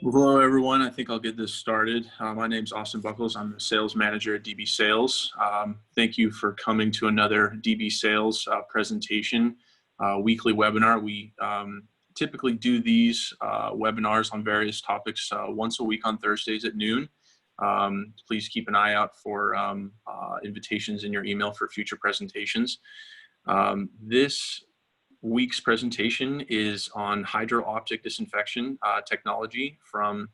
Well, hello, everyone. I think I'll get this started. My name's Austin Buckles. I'm the sales manager at DB Sales. Thank you for coming to another DB Sales presentation, weekly webinar. We typically do these webinars on various topics once a week on Thursdays at noon. Please keep an eye out for invitations in your email for future presentations. This week's presentation is on hydro-optic disinfection technology from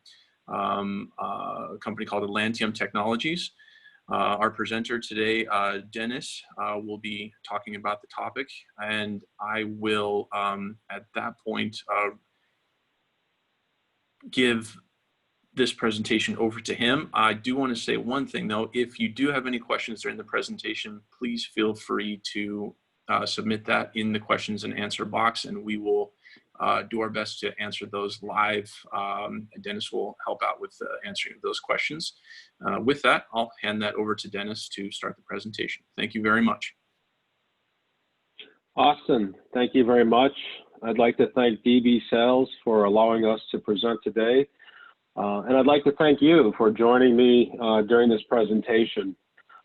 a company called Atlantium Technologies. Our presenter today, Dennis, will be talking about the topic, and I will, at that point, give this presentation over to him. I do want to say one thing, though. If you do have any questions during the presentation, please feel free to submit that in the questions and answer box, and we will do our best to answer those live. Dennis will help out with answering those questions. With that, I'll hand that over to Dennis to start the presentation. Thank you very much. Austin, thank you very much. I'd like to thank DB Sales for allowing us to present today. And I'd like to thank you for joining me during this presentation.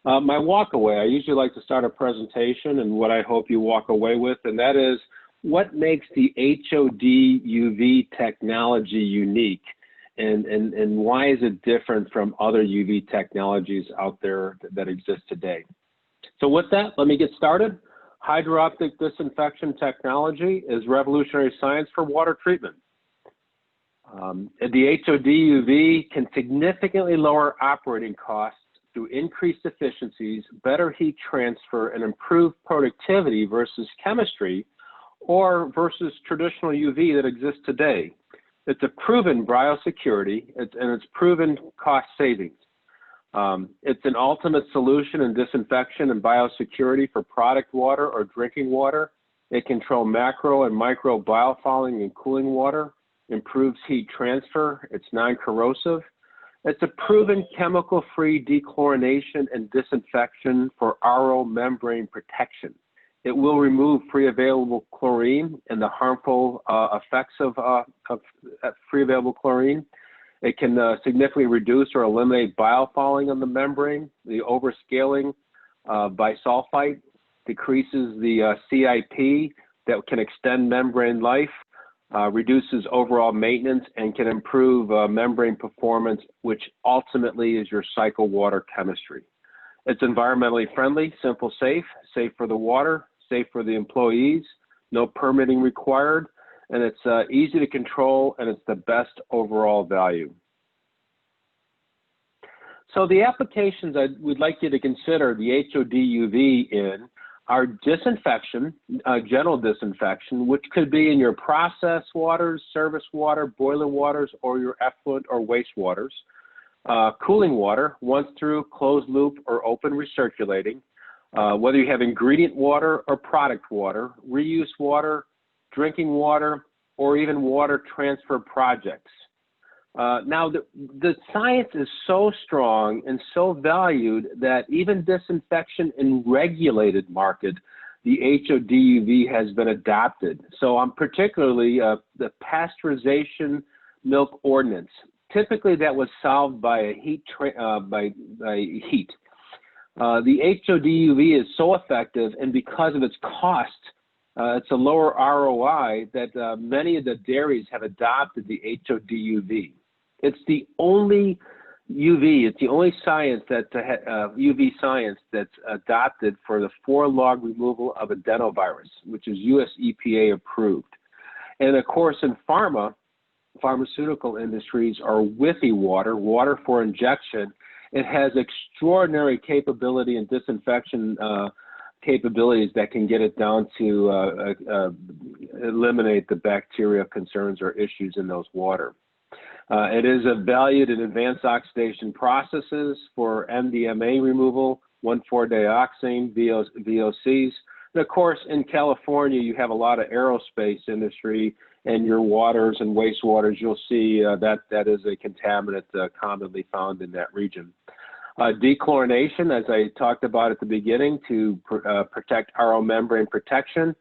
My walk away, I usually like to start a presentation and what I hope you walk away with, and that is what makes the HOD UV technology unique, and why is it different from other UV technologies out there that exist today. So with that, let me get started. Hydro-optic disinfection technology is revolutionary science for water treatment. The HOD UV can significantly lower operating costs through increased efficiencies, better heat transfer, and improved productivity versus chemistry or versus traditional UV that exists today. It's a proven biosecurity and it's proven cost savings. It's an ultimate solution in disinfection and biosecurity for product water or drinking water. It controls macro and micro biofouling and cooling water, improves heat transfer, it's non-corrosive. It's a proven chemical-free dechlorination and disinfection for RO membrane protection. It will remove free available chlorine and the harmful effects of free available chlorine. It can significantly reduce or eliminate biofouling on the membrane. The overscaling bisulfite decreases the CIP that can extend membrane life. Reduces overall maintenance and can improve membrane performance, which ultimately is your cycle water chemistry. It's environmentally friendly, simple, safe for the water, safe for the employees, no permitting required, and it's easy to control, and it's the best overall value. So the applications I would like you to consider the HOD UV in are disinfection, general disinfection, which could be in your process waters, service water, boiler waters, or your effluent or waste waters. Cooling water, once through, closed loop, or open recirculating. Whether you have ingredient water or product water, reuse water, drinking water, or even water transfer projects. Now, the science is so strong and so valued that even disinfection in regulated market, the HOD UV has been adopted. So I'm particularly the pasteurization milk ordinance. Typically, that was solved by a heat. The HOD UV is so effective, and because of its cost, it's a lower ROI that many of the dairies have adopted the HOD UV. It's the only UV, it's the only science that UV science that's adopted for the 4-log removal of adenovirus, which is US EPA approved. And of course, in pharmaceutical industries are Wi-Fi water, water for injection. It has extraordinary capability and disinfection capabilities that can get it down to eliminate the bacteria concerns or issues in those water. It is valued in advanced oxidation processes for MDMA removal, 1,4-dioxane, VOCs. And of course, in California, you have a lot of aerospace industry, and your waters and wastewaters, you'll see that is a contaminant commonly found in that region. Dechlorination, as I talked about at the beginning, to protect RO membrane protection.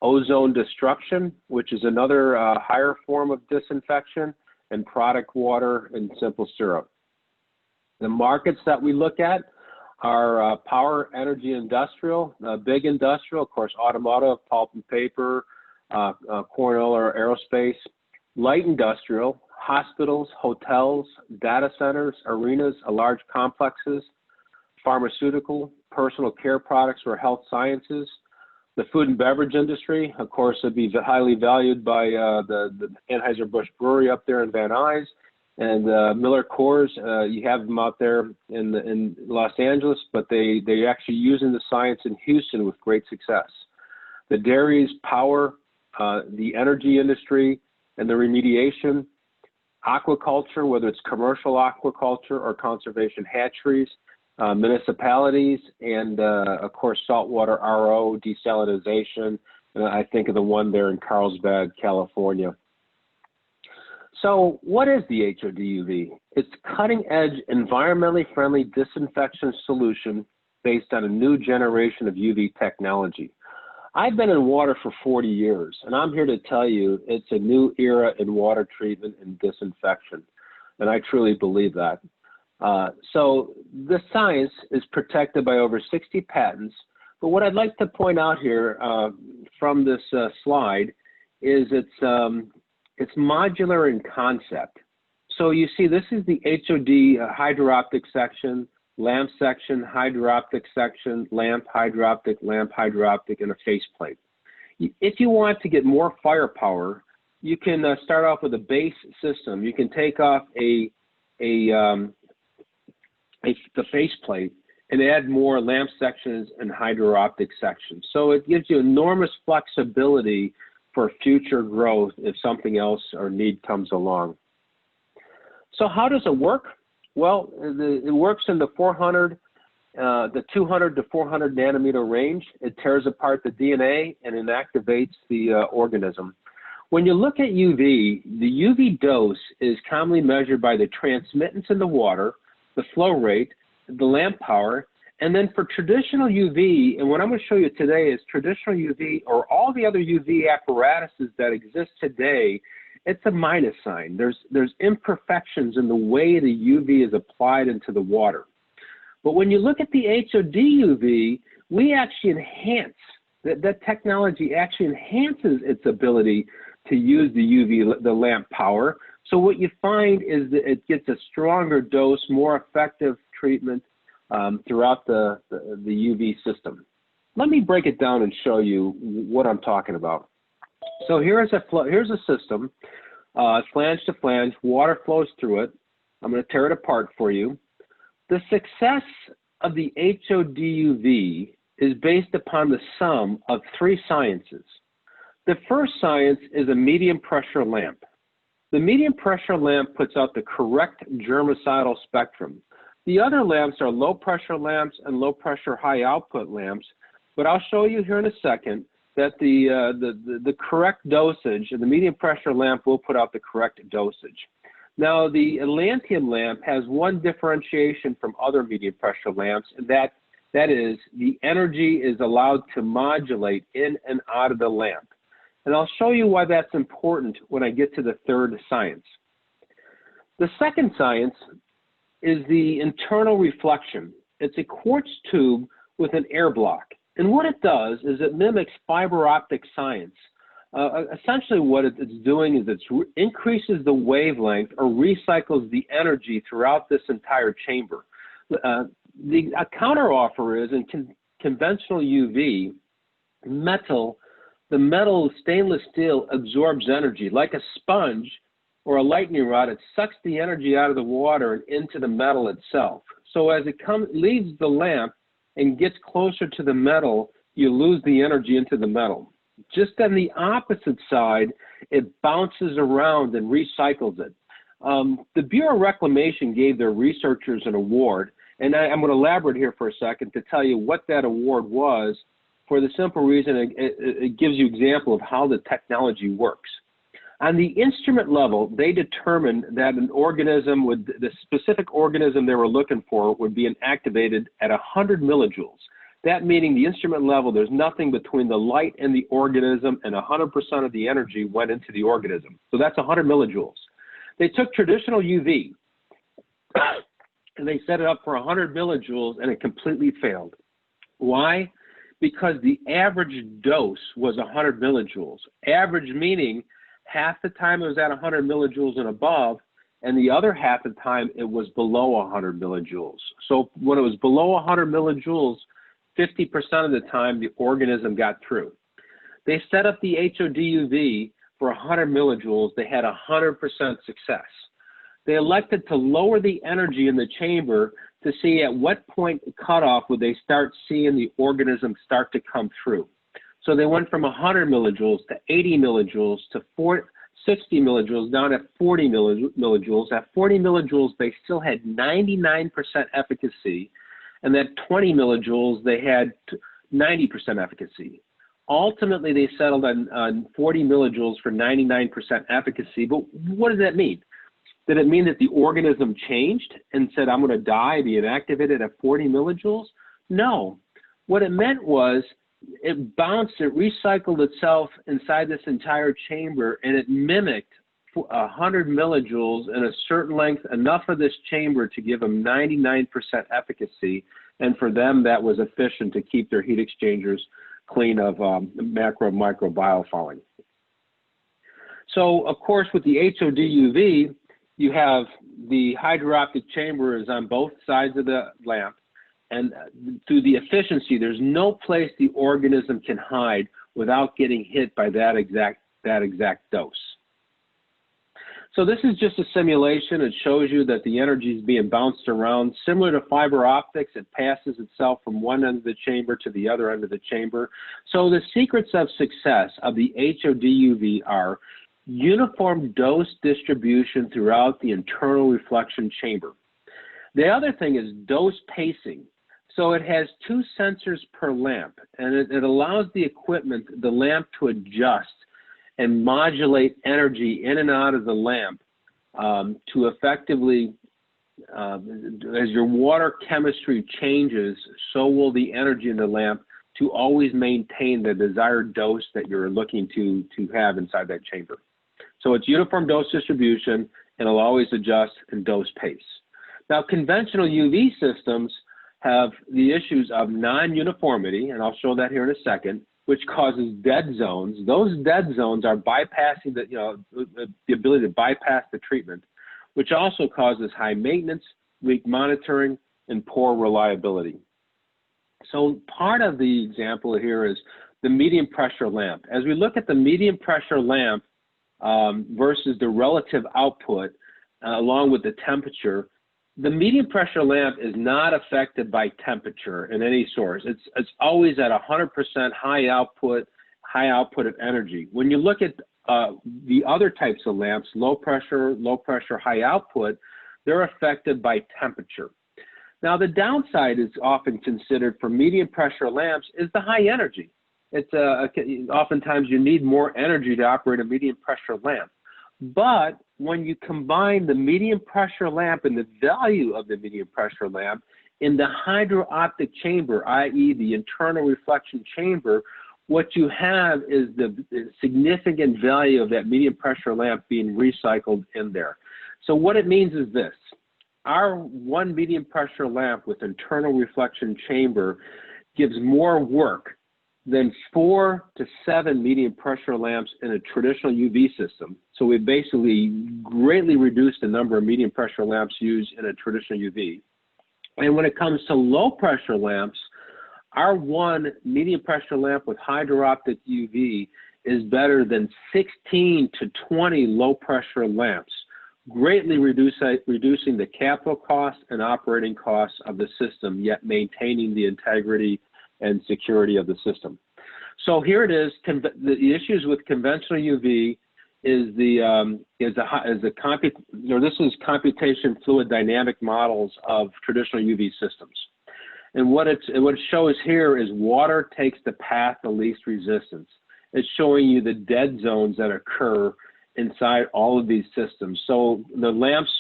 Ozone destruction, which is another higher form of disinfection. and product water and simple syrup. The markets that we look at are power, energy, industrial, big industrial, of course, automotive, pulp and paper, corn oil or aerospace, light industrial, hospitals, hotels, data centers, arenas, large complexes, pharmaceutical, personal care products or health sciences. The food and beverage industry, of course, would be highly valued by the Anheuser-Busch Brewery up there in Van Nuys, and Miller Coors. You have them out there in Los Angeles, but they're actually using the science in Houston with great success. The dairies, power, the energy industry, and the remediation, aquaculture, whether it's commercial aquaculture or conservation hatcheries, municipalities, and of course, saltwater RO, desalinization, and I think of the one there in Carlsbad, California. So what is the HOD UV? It's cutting-edge, environmentally friendly disinfection solution based on a new generation of UV technology. I've been in water for 40 years, and I'm here to tell you it's a new era in water treatment and disinfection, and I truly believe that. So the science is protected by over 60 patents, but what I'd like to point out here from this slide is it's modular in concept. So you see this is the HOD hydro-optic section, lamp section, hydro-optic section, lamp, hydro-optic, and a faceplate. If you want to get more firepower, you can start off with a base system. You can take off the faceplate and add more lamp sections and hydro-optic sections. So it gives you enormous flexibility for future growth if something else or need comes along. So how does it work? Well, it works in the 200 to 400 nanometer range. It tears apart the DNA and inactivates the organism. When you look at UV, the UV dose is commonly measured by the transmittance in the water, the flow rate, the lamp power, and then for traditional UV, and what I'm going to show you today is traditional UV or all the other UV apparatuses that exist today, it's a minus sign. There's imperfections in the way the UV is applied into the water. But when you look at the HOD UV, we actually enhance, that technology actually enhances its ability to use the UV, the lamp power. So what you find is that it gets a stronger dose, more effective treatment throughout the UV system. Let me break it down and show you what I'm talking about. So here's a system, flange to flange, water flows through it. I'm going to tear it apart for you. The success of the HOD UV is based upon the sum of three sciences. The first science is a medium pressure lamp. The medium pressure lamp puts out the correct germicidal spectrum. The other lamps are low pressure lamps and low pressure high output lamps, but I'll show you here in a second that the correct dosage, and the medium pressure lamp will put out the correct dosage. Now the Atlantium lamp has one differentiation from other medium pressure lamps, and that is the energy is allowed to modulate in and out of the lamp. And I'll show you why that's important when I get to the third science. The second science is the internal reflection. It's a quartz tube with an air block. And what it does is it mimics fiber optic science. Essentially what it's doing is it increases the wavelength or recycles the energy throughout this entire chamber. A counteroffer is in conventional UV, the metal stainless steel absorbs energy like a sponge or a lightning rod. It sucks the energy out of the water and into the metal itself. So as it leaves the lamp and gets closer to the metal, you lose the energy into the metal. Just on the opposite side, it bounces around and recycles it. The Bureau of Reclamation gave their researchers an award, and I'm going to elaborate here for a second to tell you what that award was, for the simple reason it gives you an example of how the technology works. On the instrument level, they determined that an organism the specific organism they were looking for would be inactivated at 100 millijoules. That meaning the instrument level, there's nothing between the light and the organism, and 100% of the energy went into the organism. So that's 100 millijoules. They took traditional UV and they set it up for 100 millijoules and it completely failed. Why? Because the average dose was 100 millijoules. Average meaning half the time it was at 100 millijoules and above, and the other half of the time it was below 100 millijoules. So when it was below 100 millijoules, 50% of the time the organism got through. They set up the HOD UV for 100 millijoules. They had 100% success. They elected to lower the energy in the chamber to see at what point cutoff would they start seeing the organism start to come through. So they went from 100 millijoules to 80 millijoules to 60 millijoules, down at 40 millijoules. At 40 millijoules, they still had 99% efficacy, and at 20 millijoules, they had 90% efficacy. Ultimately, they settled on 40 millijoules for 99% efficacy, but what does that mean? Did it mean that the organism changed and said, I'm going to die, be inactivated at 40 millijoules? No. What it meant was it bounced, it recycled itself inside this entire chamber, and it mimicked 100 millijoules in a certain length, enough of this chamber to give them 99% efficacy. And for them, that was efficient to keep their heat exchangers clean of macro and micro biofouling. So, of course, with the HOD UV, you have the hydro-optic chamber is on both sides of the lamp, and through the efficiency, there's no place the organism can hide without getting hit by that exact dose. So this is just a simulation. It shows you that the energy is being bounced around. Similar to fiber optics, it passes itself from one end of the chamber to the other end of the chamber. So the secrets of success of the HOD UV are uniform dose distribution throughout the internal reflection chamber. The other thing is dose pacing. So it has 2 sensors per lamp, and it allows the equipment, the lamp, to adjust and modulate energy in and out of the lamp to effectively, as your water chemistry changes, so will the energy in the lamp to always maintain the desired dose that you're looking to have inside that chamber. So it's uniform dose distribution, and it'll always adjust and dose pace. Now, conventional UV systems have the issues of non-uniformity, and I'll show that here in a second, which causes dead zones. Those dead zones are bypassing the ability to bypass the treatment, which also causes high maintenance, weak monitoring, and poor reliability. So part of the example here is the medium pressure lamp. As we look at the medium pressure lamp versus the relative output, along with the temperature, the medium pressure lamp is not affected by temperature in any source. It's always at 100% high output of energy. When you look at the other types of lamps, low pressure, high output, they're affected by temperature. Now, the downside is often considered for medium pressure lamps is the high energy. It's oftentimes you need more energy to operate a medium pressure lamp. But when you combine the medium pressure lamp and the value of the medium pressure lamp in the hydro-optic chamber, i.e. the internal reflection chamber, what you have is the significant value of that medium pressure lamp being recycled in there. So what it means is this: our one medium pressure lamp with internal reflection chamber gives more work than 4 to 7 medium pressure lamps in a traditional UV system. So we basically greatly reduced the number of medium pressure lamps used in a traditional UV. And when it comes to low pressure lamps, our one medium pressure lamp with hydro-optic UV is better than 16 to 20 low pressure lamps, greatly reducing the capital costs and operating costs of the system, yet maintaining the integrity and security of the system. So here it is. The issues with conventional UV is this is computation fluid dynamic models of traditional UV systems. And what it shows here is water takes the path of least resistance. It's showing you the dead zones that occur inside all of these systems. So their lamps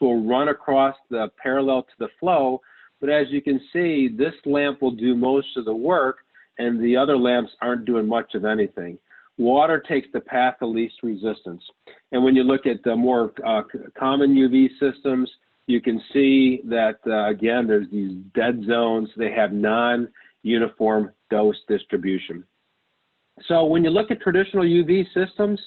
will run across the parallel to the flow. But as you can see, this lamp will do most of the work, and the other lamps aren't doing much of anything. water takes the path of least resistance. And when you look at the more common UV systems, you can see that, again, there's these dead zones. They have non-uniform dose distribution. So when you look at traditional UV systems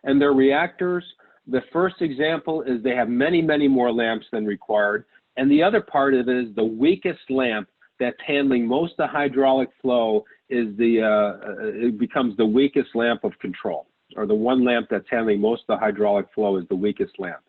and their reactors, the first example is they have many, many more lamps than required. And the other part of it is the weakest lamp that's handling most of the hydraulic flow is it becomes the weakest lamp of control, or the one lamp that's handling most of the hydraulic flow is the weakest lamp.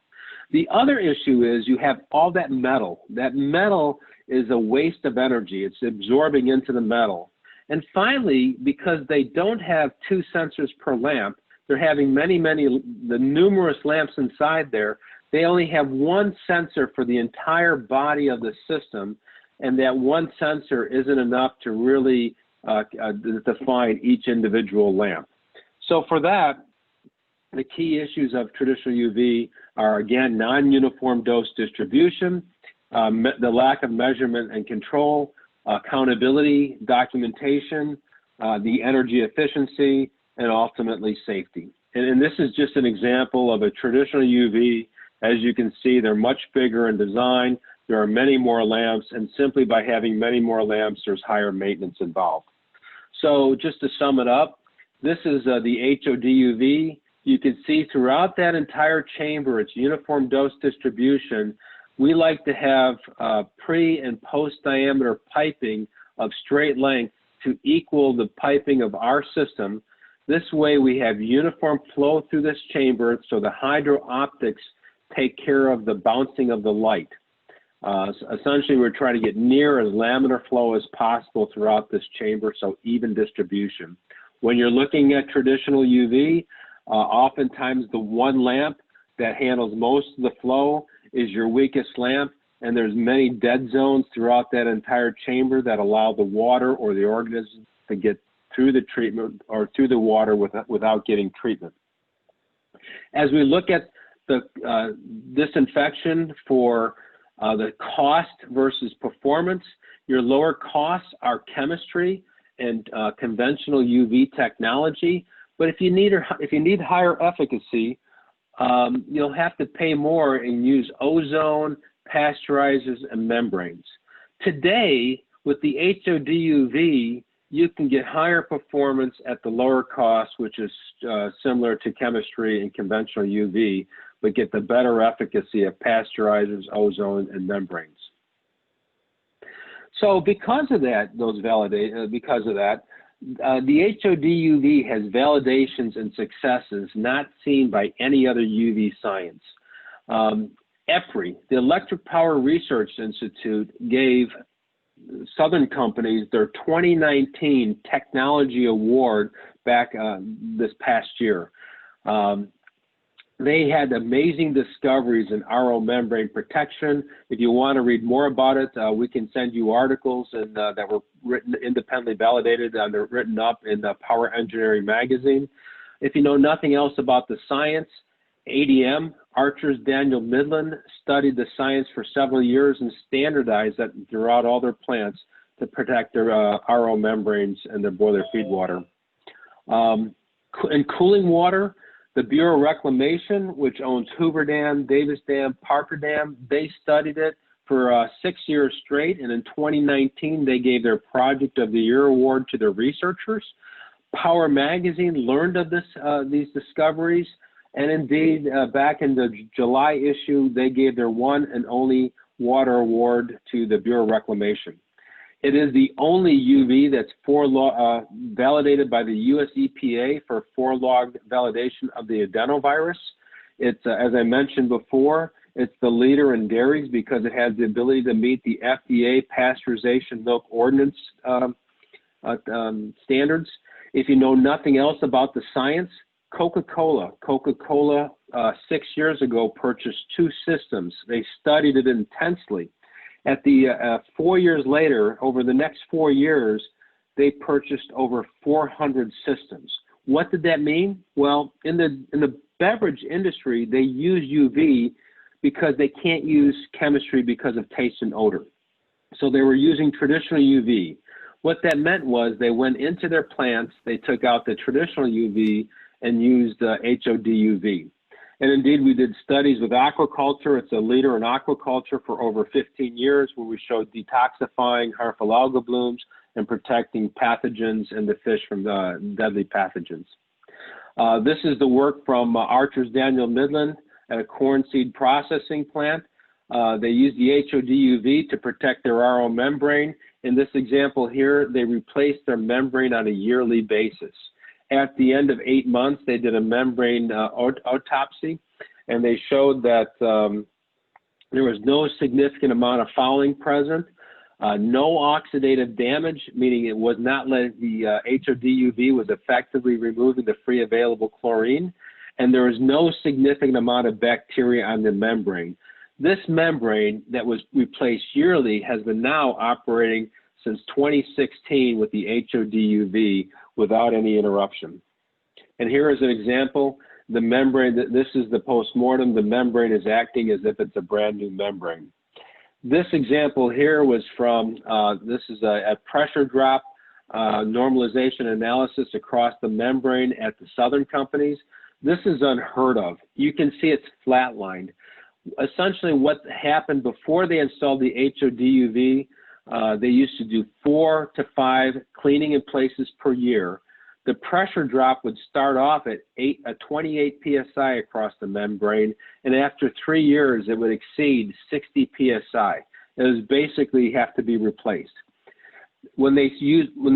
The other issue is you have all that metal. That metal is a waste of energy. It's absorbing into the metal. And finally, because they don't have 2 sensors per lamp, they're having the numerous lamps inside there, they only have 1 sensor for the entire body of the system, and that 1 sensor isn't enough to really define each individual lamp. So for that, the key issues of traditional UV are, again, non-uniform dose distribution, the lack of measurement and control, accountability, documentation, the energy efficiency, and ultimately safety. And this is just an example of a traditional UV. As you can see, they're much bigger in design. There are many more lamps, and simply by having many more lamps, there's higher maintenance involved. So just to sum it up, this is the HOD UV. You can see throughout that entire chamber, its uniform dose distribution. We like to have pre and post diameter piping of straight length to equal the piping of our system. This way we have uniform flow through this chamber, so the hydro optics take care of the bouncing of the light. So essentially, we're trying to get near as laminar flow as possible throughout this chamber, so even distribution. When you're looking at traditional UV, oftentimes the one lamp that handles most of the flow is your weakest lamp, and there's many dead zones throughout that entire chamber that allow the water or the organism to get through the treatment or through the water without getting treatment. As we look at the disinfection for the cost versus performance, your lower costs are chemistry and conventional UV technology. But if you need higher efficacy, you'll have to pay more and use ozone, pasteurizers, and membranes. Today, with the HOD UV, you can get higher performance at the lower cost, which is similar to chemistry and conventional UV, but get the better efficacy of pasteurizers, ozone, and membranes. So because of that, the HOD UV has validations and successes not seen by any other UV science. EPRI, the Electric Power Research Institute, gave Southern companies their 2019 Technology Award back this past year. They had amazing discoveries in RO membrane protection. If you want to read more about it, we can send you articles that were written, independently validated, and they're written up in the Power Engineering magazine. If you know nothing else about the science, ADM, Archer's Daniel Midland, studied the science for several years and standardized that throughout all their plants to protect their RO membranes and their boiler feed water. In cooling water, the Bureau of Reclamation, which owns Hoover Dam, Davis Dam, Parker Dam, they studied it for 6 years straight, and in 2019, they gave their Project of the Year award to their researchers. Power Magazine learned of these discoveries, and indeed, back in the July issue, they gave their one and only water award to the Bureau of Reclamation. It is the only UV that's validated by the US EPA for 4-log validation of the adenovirus. It's, as I mentioned before, it's the leader in dairies because it has the ability to meet the FDA pasteurization milk ordinance standards. If you know nothing else about the science, Coca-Cola 6 years ago purchased 2 systems. They studied it intensely. At the 4 years later, over the next 4 years, they purchased over 400 systems. What did that mean? Well, in the beverage industry, they use UV because they can't use chemistry because of taste and odor. So they were using traditional UV. What that meant was they went into their plants, they took out the traditional UV and used HOD UV. And indeed, we did studies with aquaculture. It's a leader in aquaculture for over 15 years, where we showed detoxifying harmful algal blooms and protecting pathogens and the fish from deadly pathogens. This is the work from Archer's Daniel Midland at a corn seed processing plant. They used the HOD UV to protect their RO membrane. In this example here, they replaced their membrane on a yearly basis. At the end of 8 months, they did a membrane autopsy, and they showed that there was no significant amount of fouling present, no oxidative damage, meaning it was not letting the HOD UV was effectively removing the free available chlorine, and there was no significant amount of bacteria on the membrane. This membrane that was replaced yearly has been now operating since 2016 with the HOD UV without any interruption. And here is an example. The membrane, this is the post-mortem. The membrane is acting as if it's a brand new membrane. This example here was from, this is a pressure drop normalization analysis across the membrane at the Southern companies. This is unheard of. You can see it's flatlined. Essentially what happened before they installed the HOD UV, they used to do 4 to 5 cleaning in places per year. The pressure drop would start off at 28 PSI across the membrane, and after 3 years, it would exceed 60 PSI. It was basically have to be replaced. When they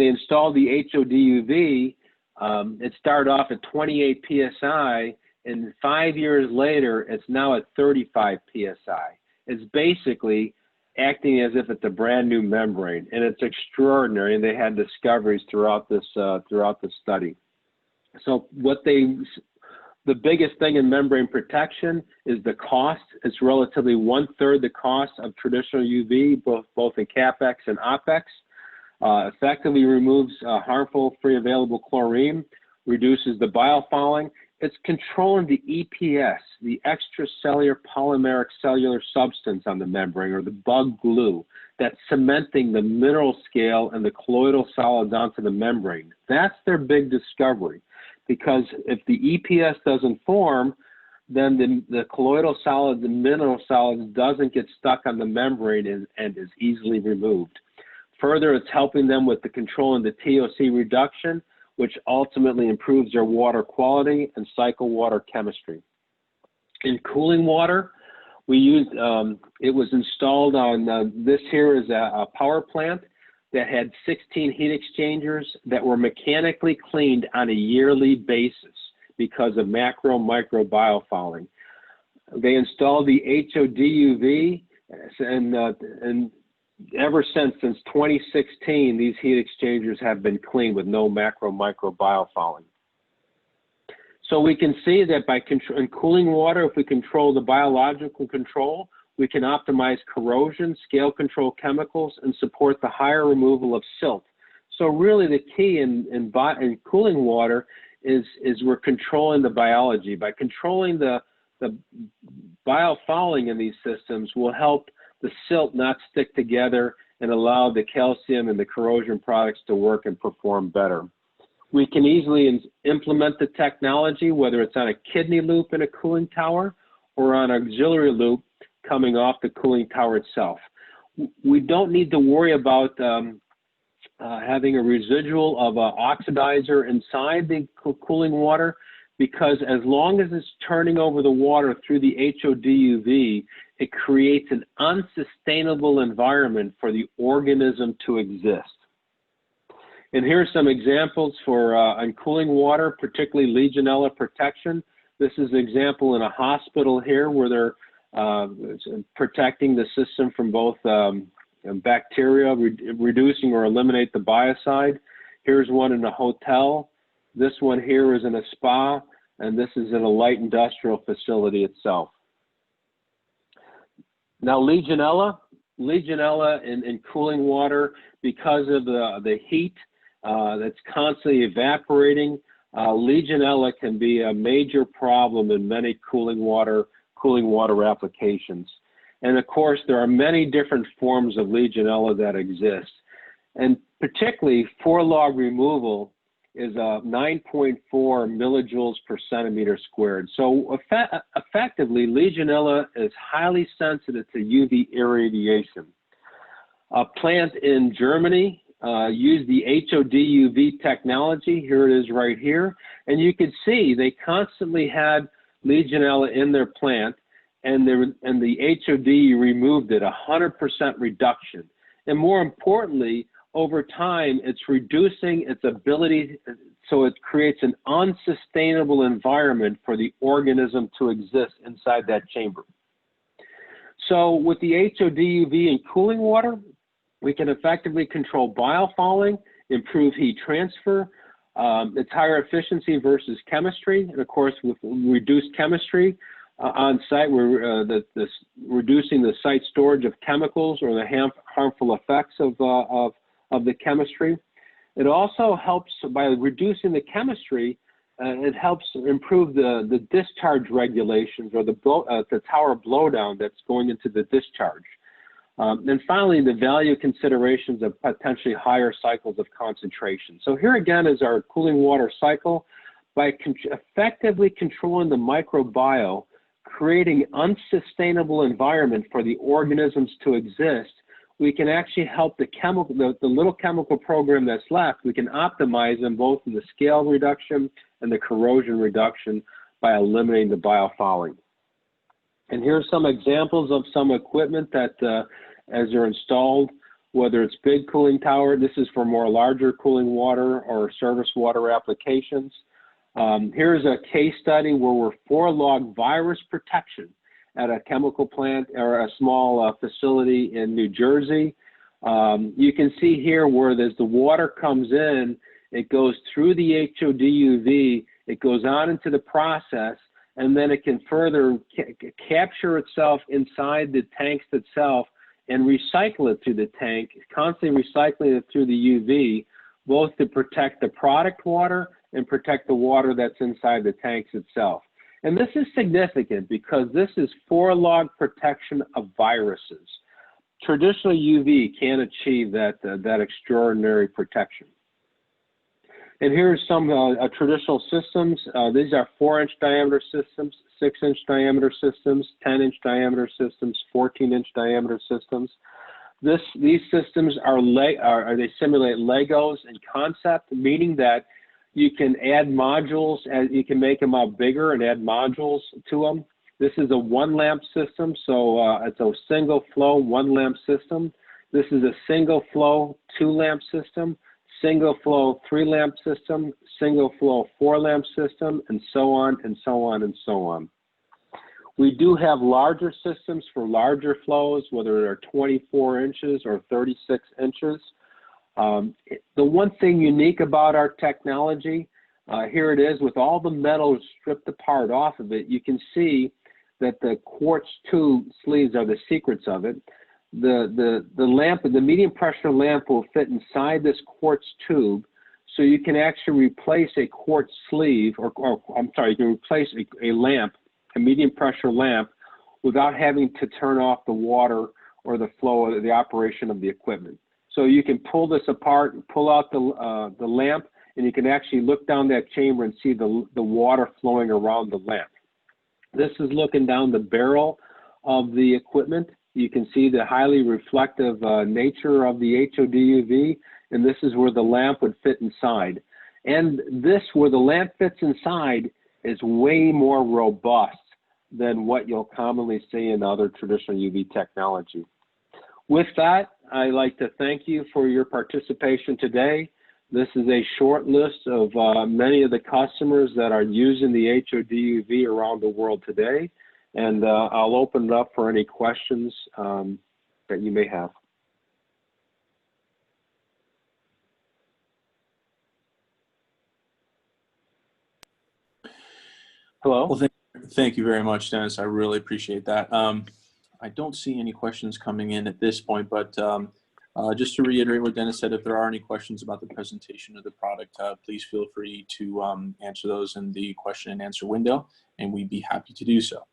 installed the HOD UV, it started off at 28 PSI, and 5 years later, it's now at 35 PSI. It's basically acting as if it's a brand new membrane, and it's extraordinary. And they had discoveries throughout this study. So the biggest thing in membrane protection is the cost. It's relatively 1/3 the cost of traditional UV, both in CapEx and OpEx. Effectively removes harmful free available chlorine, reduces the biofouling. It's controlling the EPS, the extracellular polymeric cellular substance on the membrane, or the bug glue, that's cementing the mineral scale and the colloidal solids onto the membrane. That's their big discovery, because if the EPS doesn't form, then the colloidal solids, the mineral solids, doesn't get stuck on the membrane and is easily removed. Further, it's helping them with the control and the TOC reduction, which ultimately improves their water quality and cycle water chemistry. In cooling water, we used, it was installed on, this here is a power plant that had 16 heat exchangers that were mechanically cleaned on a yearly basis because of macro micro biofouling. They installed the HOD UV, and ever since 2016, these heat exchangers have been cleaned with no macro micro biofouling. So we can see that by in cooling water, if we control the biological control, we can optimize corrosion, scale control chemicals, and support the higher removal of silt. So really the key in cooling water is we're controlling the biology. By controlling the biofouling in these systems will help the silt not stick together and allow the calcium and the corrosion products to work and perform better. We can easily implement the technology, whether it's on a kidney loop in a cooling tower or on an auxiliary loop coming off the cooling tower itself. We don't need to worry about having a residual of an oxidizer inside the cooling water, because as long as it's turning over the water through the HOD UV, it creates an unsustainable environment for the organism to exist. And here's some examples for on cooling water, particularly Legionella protection. This is an example in a hospital here where they're protecting the system from both bacteria, reducing or eliminate the biocide. Here's one in a hotel. This one here is in a spa, and this is in a light industrial facility itself. Now Legionella in cooling water, because of the heat that's constantly evaporating, Legionella can be a major problem in many cooling water applications. And of course, there are many different forms of Legionella that exist. And particularly 4-log removal is 9.4 millijoules per centimeter squared. So effectively, Legionella is highly sensitive to UV irradiation. A plant in Germany used the HOD UV technology. Here it is right here. And you can see they constantly had Legionella in their plant, and the HOD removed it, 100% reduction. And more importantly, over time, it's reducing its ability, so it creates an unsustainable environment for the organism to exist inside that chamber. So with the HOD UV and cooling water, we can effectively control biofouling, improve heat transfer. It's higher efficiency versus chemistry. And of course, with reduced chemistry on site, we're reducing the site storage of chemicals or the harmful effects of the chemistry. It also helps by reducing the chemistry. It helps improve the discharge regulations or the tower blowdown that's going into the discharge. And finally, the value considerations of potentially higher cycles of concentration. So here again is our cooling water cycle. By effectively controlling the microbiome, creating unsustainable environment for the organisms to exist, we can actually help the little chemical program that's left. We can optimize them both in the scale reduction and the corrosion reduction by eliminating the biofouling. And here's some examples of some equipment that, as they're installed, whether it's big cooling tower, this is for more larger cooling water or service water applications. Here's a case study where we're 4-log virus protection at a chemical plant or a small facility in New Jersey. You can see here where as the water comes in, it goes through the HOD UV, it goes on into the process, and then it can further capture itself inside the tanks itself and recycle it through the tank, constantly recycling it through the UV, both to protect the product water and protect the water that's inside the tanks itself. And this is significant because this is 4-log protection of viruses. Traditional UV can't achieve that extraordinary protection. And here's some traditional systems. These are 4-inch diameter systems, 6-inch diameter systems, 10-inch diameter systems, 14-inch diameter systems. These systems they simulate Legos in concept, meaning that you can add modules, and you can make them out bigger and add modules to them. This is a 1-lamp system, so it's a single flow 1-lamp system. This is a single flow 2-lamp system, single flow 3-lamp system, single flow 4-lamp system, and so on and so on and so on. We do have larger systems for larger flows, whether they're 24 inches or 36 inches. The one thing unique about our technology, here it is with all the metal stripped apart off of it, you can see that the quartz tube sleeves are the secrets of it. The lamp, the medium pressure lamp will fit inside this quartz tube, so you can actually replace a quartz sleeve, you can replace a lamp, a medium pressure lamp, without having to turn off the water or the flow of the operation of the equipment. So you can pull this apart and pull out the lamp, and you can actually look down that chamber and see the water flowing around the lamp. This is looking down the barrel of the equipment. You can see the highly reflective nature of the HOD UV, and this is where the lamp would fit inside. And this, where the lamp fits inside, is way more robust than what you'll commonly see in other traditional UV technology. With that, I'd like to thank you for your participation today. This is a short list of many of the customers that are using the HOD UV around the world today. And I'll open it up for any questions that you may have. Hello? Well, thank you very much, Dennis. I really appreciate that. I don't see any questions coming in at this point, but just to reiterate what Dennis said, if there are any questions about the presentation of the product, please feel free to answer those in the question and answer window, and we'd be happy to do so.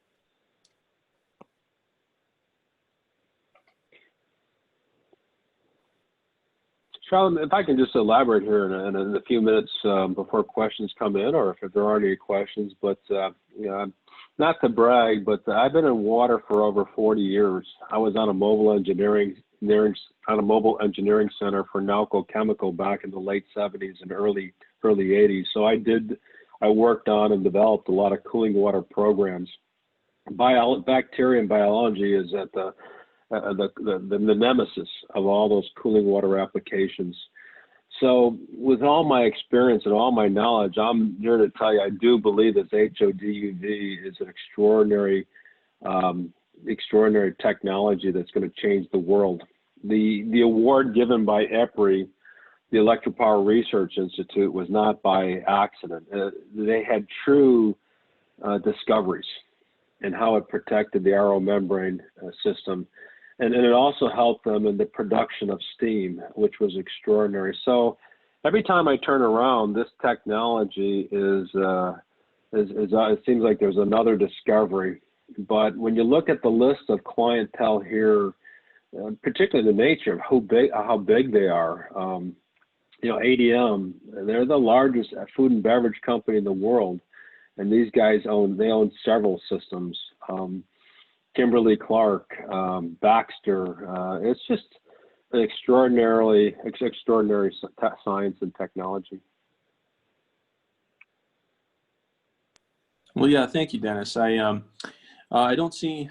Charlotte, if I can just elaborate here in a few minutes before questions come in, or if there aren't any questions, but you know, not to brag, but I've been in water for over 40 years. I was on a mobile engineering center for Nalco Chemical back in the late 70s and early 80s. So I worked on and developed a lot of cooling water programs. Bacteria and biology is at the nemesis of all those cooling water applications. So with all my experience and all my knowledge, I'm here to tell you, I do believe that HOD UV is an extraordinary technology that's going to change the world. The award given by EPRI, the Electric Power Research Institute, was not by accident. They had true discoveries in how it protected the RO membrane system. And it also helped them in the production of steam, which was extraordinary. So every time I turn around, this technology it seems like there's another discovery. But when you look at the list of clientele here, particularly the nature of how big they are, you know, ADM, they're the largest food and beverage company in the world, and these guys own several systems. Kimberly Clark, Baxter. It's just an extraordinary science and technology. Well, yeah, thank you, Dennis. I don't see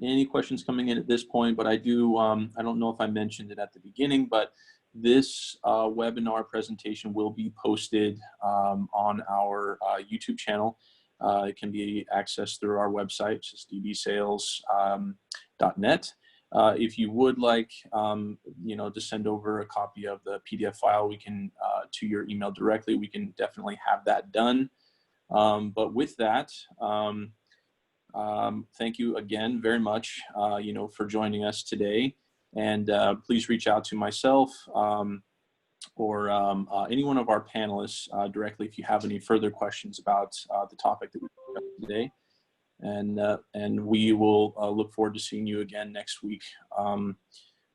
any questions coming in at this point, but I do. I don't know if I mentioned it at the beginning, but this webinar presentation will be posted on our YouTube channel. It can be accessed through our website, just dbsales.net. If you would like, you know, to send over a copy of the PDF file, we can to your email directly. We can definitely have that done. But with that, thank you again very much, you know, for joining us today. And please reach out to myself or any one of our panelists directly if you have any further questions about the topic that we discussed today. And we will look forward to seeing you again next week on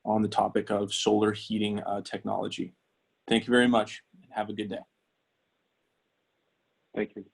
the topic of solar heating technology. Thank you very much, and have a good day. Thank you.